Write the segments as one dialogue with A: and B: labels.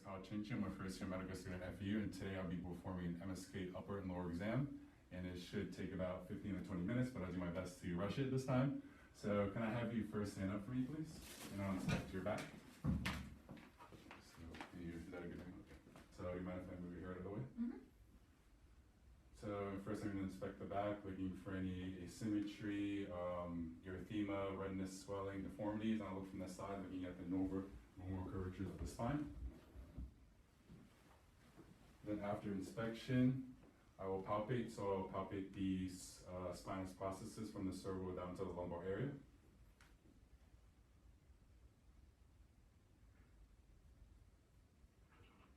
A: I'm a first-year medical student at FU, and today I'll be performing an MSK upper and lower exam, and it should take about 15 to 20 minutes, but I'll do my best to rush it this time. So can I have you first stand up for me, please? And I'll inspect your back. So, is that a good thing? Okay. So you mind if I move your hair out of the way?
B: Mm-hmm.
A: So first I'm going to inspect the back, looking for any asymmetry, erythema, redness, swelling, deformities. And I'll look from the side, looking at the normal curvatures of the spine. Then after inspection, I will palpate. So I'll palpate the spinal processes from the cervical down to the lumbar area.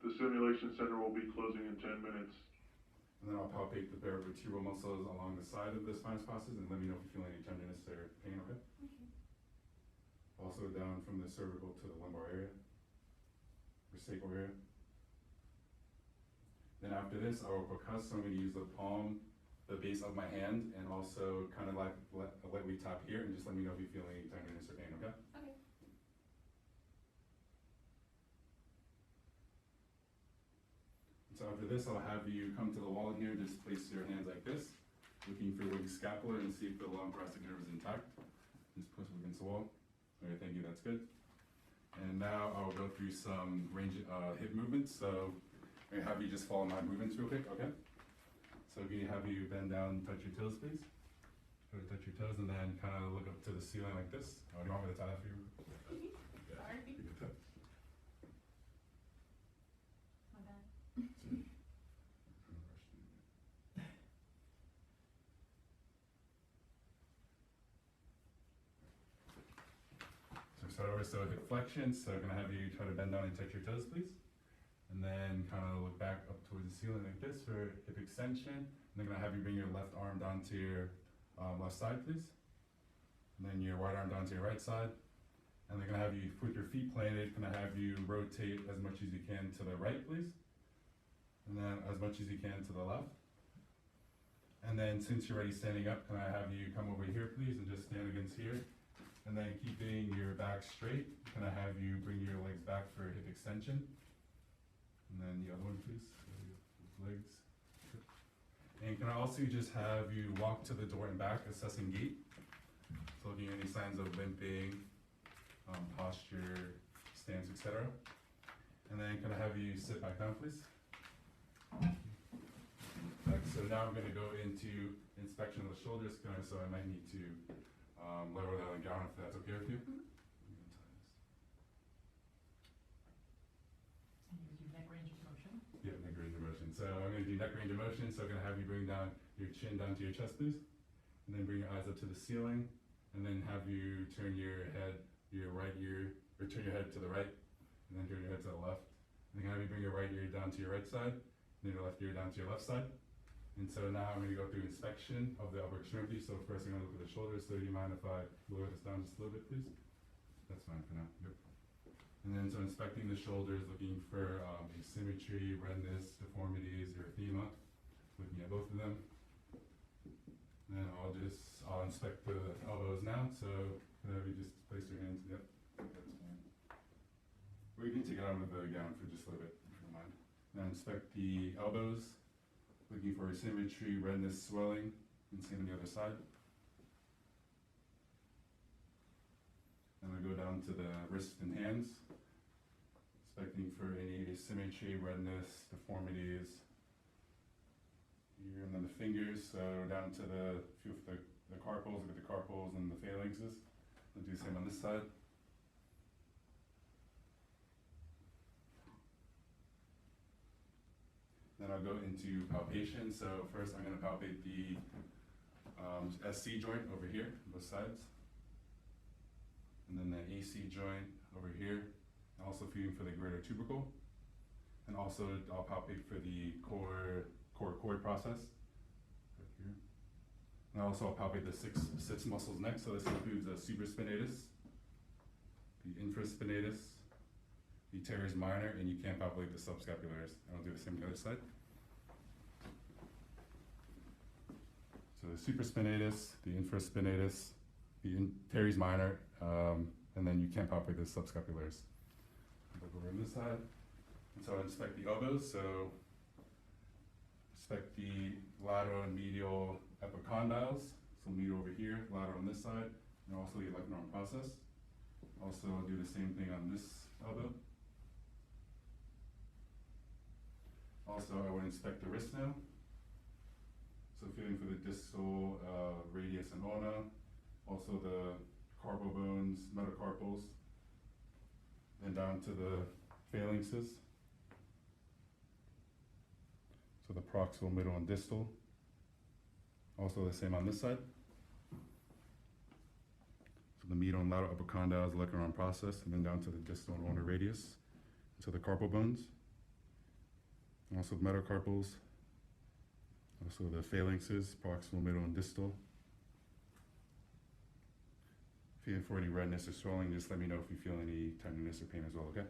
C: The simulation center will be closing in 10 minutes.
A: And then I'll palpate the paravertebral muscles along the side of the spinal process and let me know if you feel any tenderness or pain, okay?
B: Okay.
A: Also down from the cervical to the lumbar area, or sacral area. Then after this, I will percuss, so I'm going to use the palm, the base of my hand, and also kind of like a lightly tap here, and just let me know if you feel any tenderness or pain, okay?
B: Okay.
A: So after this, I'll have you come to the wall here, just place your hands like this, looking for your scapular and see if the long thoracic nerve is intact. Just push them against the wall. Okay, thank you, that's good. And now I'll go through some range hip movements. So I'm gonna have you just follow my movements real quick, okay? So can you have you bend down and touch your toes, please? Go to touch your toes and then kind of look up to the ceiling like this. Oh, do you want me to tie that for you? Yeah.
B: Sorry.
A: You get that.
B: My bad.
A: So start over, so hip flexion, so I'm gonna have you try to bend down and touch your toes, please. And then kind of look back up towards the ceiling like this for hip extension. And I'm gonna have you bring your left arm down to your left side, please. And then your right arm down to your right side. And they're gonna have you, with your feet planted, gonna have you rotate as much as you can to the right, please. And then as much as you can to the left. And then since you're already standing up, can I have you come over here, please, and just stand against here. And then keeping your back straight, can I have you bring your legs back for hip extension. And then the other one, please, legs. And can I also just have you walk to the door and back, assessing gait. So looking at any signs of limping, posture, stance, etc. And then can I have you sit back down, please? So now I'm going to go into inspection of the shoulders, so I might need to lower the gown if that's okay with you.
B: Mm-hmm. And you do neck range of motion.
A: Yeah, neck range of motion. So I'm going to do neck range of motion, so I'm going to have you bring down your chin down to your chest, please. And then bring your eyes up to the ceiling, and then have you turn your head, your right ear, or turn your head to the right, and then turn your head to the left. And then have you bring your right ear down to your right side, and then your left ear down to your left side. And so now I'm going to go through inspection of the upper extremity. So first I'm going to look at the shoulders. So do you mind if I lower this down just a little bit, please? That's fine for now. Yep. And then so inspecting the shoulders, looking for asymmetry, redness, deformities, erythema, looking at both of them. And then I'll inspect the elbows now. So you just place your hands. Yep, that's fine. Or you can take it out of the gown for just a little bit, if you don't mind. Now inspect the elbows, looking for asymmetry, redness, swelling, and same on the other side. And we go down to the wrists and hands, inspecting for any asymmetry, redness, deformities. Here, and then the fingers, so down to the carpals, look at the carpals and the phalanxes. We'll do the same on this side. Then I'll go into palpation. So first I'm going to palpate the SC joint over here, both sides. And then the AC joint over here. Also feeling for the greater tubercle. And also I'll palpate for the core process. Right here. And also I'll palpate the six muscles next. So this includes the supraspinatus, the infraspinatus, the teres minor, and you can't palpate the subscapularis. I'll do the same on the other side. So the supraspinatus, the infraspinatus, the teres minor, and then you can't palpate the subscapularis. Look over on this side. And so inspect the elbows, so inspect the lateral and medial epicondyles, so medial over here, lateral on this side, and also the electron process. Also do the same thing on this elbow. Also, I would inspect the wrist now. So feeling for the distal radius and ulna, also the carpal bones, metacarpals, and down to the phalanxes. So the proximal, middle, and distal. Also the same on this side. So the medial and lateral epicondyles, electron process, and then down to the distal and ulnar radius, to the carpal bones. Also the metacarpals, also the phalanxes, proximal, middle, and distal. If you feel any redness or swelling, just let me know if you feel any tenderness or pain as well, okay?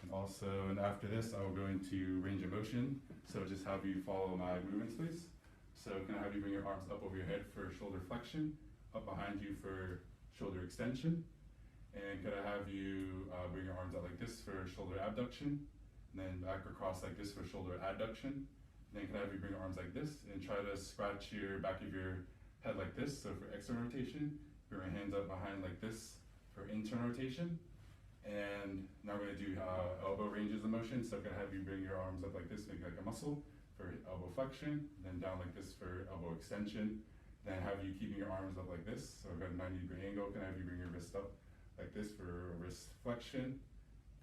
A: And also, and after this, I will go into range of motion. So just have you follow my movements, please. So can I have you bring your arms up over your head for shoulder flexion, up behind you for shoulder extension, and could I have you bring your arms out like this for shoulder abduction, and then back across like this for shoulder adduction. And then can I have you bring your arms like this and try to scratch your back of your head like this, so for external rotation. Bring your hands up behind like this for internal rotation. And now we're going to do elbow ranges of motion. So I'm going to have you bring your arms up like this, make like a muscle for elbow flexion, then down like this for elbow extension. Then have you keeping your arms up like this. So I've got a 90-degree angle. Can I have you bring your wrist up like this for wrist flexion,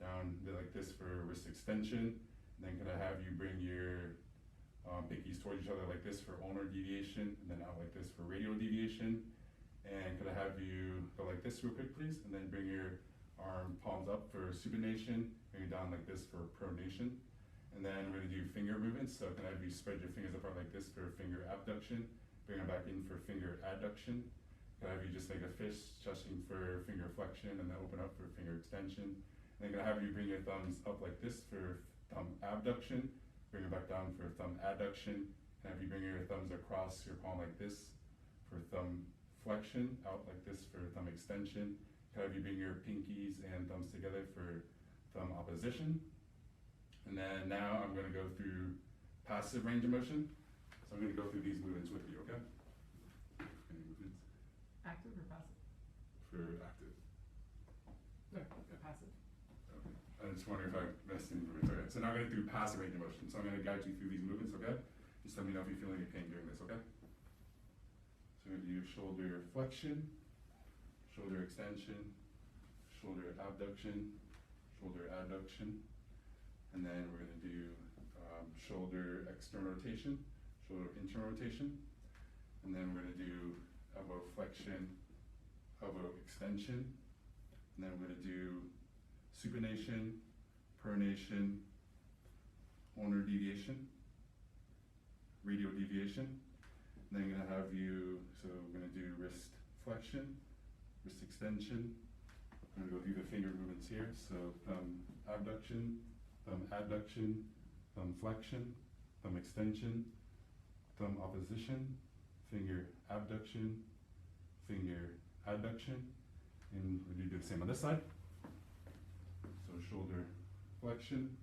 A: down like this for wrist extension. And then can I have you bring your pinkies towards each other like this for ulnar deviation, and then out like this for radial deviation. And could I have you go like this real quick, please? And then bring your arm palms up for supination, bring it down like this for pronation. And then we're gonna do finger movements. So can I have you spread your fingers apart like this for finger abduction, bring them back in for finger adduction. Can I have you just make a fist, stretching for finger flexion, and then open up for finger extension. And then can I have you bring your thumbs up like this for thumb abduction, bring it back down for thumb adduction. Can I have you bring your thumbs across your palm like this for thumb flexion, out like this for thumb extension. Can I have you bring your pinkies and thumbs together for thumb opposition. And then now I'm going to go through passive range of motion. So I'm going to go through these movements with you, okay? Any movements?
B: Active or passive?
A: For active. Yeah.
B: Passive.
A: Okay. I just wonder if I missed any movements. Okay. So now I'm going to do passive range of motion. So I'm going to guide you through these movements, okay? Just let me know if you feel any pain during this, okay? So we're going to do shoulder flexion, shoulder extension, shoulder abduction, shoulder adduction, and then we're going to do shoulder external rotation, shoulder internal rotation, and then we're going to do elbow flexion, elbow extension, and then we're going to do supination, pronation, ulnar deviation, radial deviation. And then I'm going to have you, so we're going to do wrist flexion, wrist extension. I'm going to go through the finger movements here. So thumb abduction, thumb adduction, thumb flexion, thumb extension, thumb opposition, finger abduction, finger adduction. And we're going to do the same on this side. So shoulder flexion,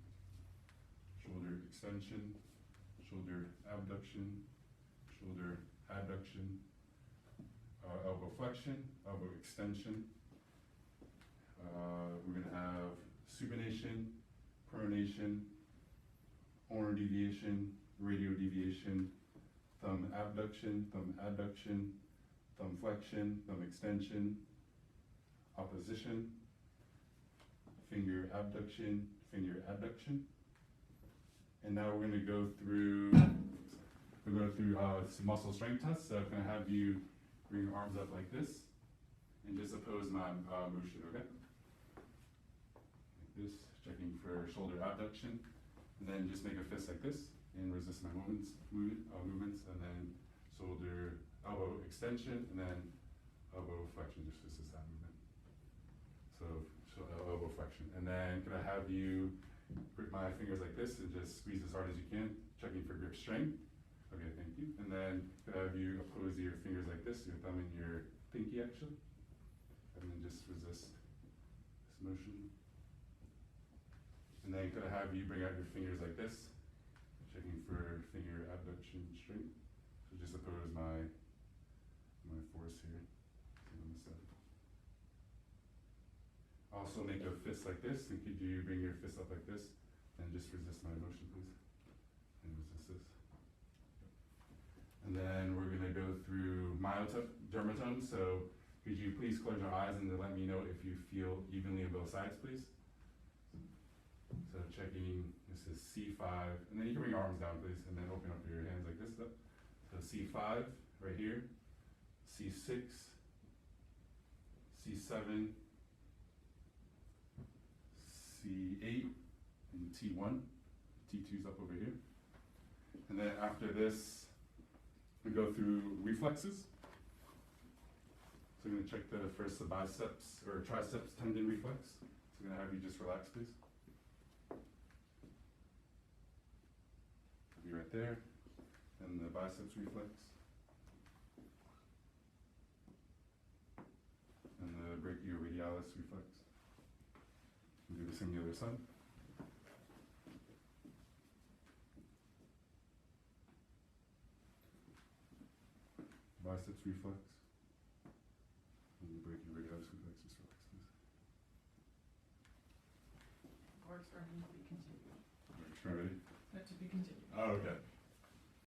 A: shoulder extension, shoulder abduction, shoulder adduction, elbow flexion, elbow extension. We're going to have supination, pronation, ulnar deviation, radial deviation, thumb abduction, thumb adduction, thumb flexion, thumb extension, opposition, finger abduction, finger adduction. And now we're going to go through some muscle strength tests. So I'm going to have you bring your arms up like this and just oppose my motion, okay? Like this, checking for shoulder abduction. And then just make a fist like this and resist my movements, and then shoulder, elbow extension, and then elbow flexion, just resist that movement. So elbow flexion. And then can I have you grip my fingers like this and just squeeze as hard as you can, checking for grip strength. Okay, thank you. And then could I have you oppose your fingers like this, your thumb and your pinky actually, and then just resist this motion. And then then could I have you bring out your fingers like this, checking for finger abduction strength. So just oppose my force here. On this side. Also make a fist like this, and could you bring your fist up like this, and just resist my motion, please? And resist this. And then we're gonna go through myotome, dermatome, so could you please close your eyes and then let me know if you feel evenly on both sides, please? So checking, this is C5, and then you can bring your arms down, please, and then open up your hands like this. So C5, right here, C6, C7, C8, and T1. T2's up over here. And then after this, we go through reflexes. So I'm gonna check the first the biceps or triceps tendon reflex. So I'm gonna have you just relax, please. Be right there. And the biceps reflex. And the brachioradialis reflex. And do the same on the other side. Biceps reflex. And the brachioradialis reflex, just relax, please.
B: Or extremity to be continued.
A: Extremity.
B: To be continued.
A: Oh, okay.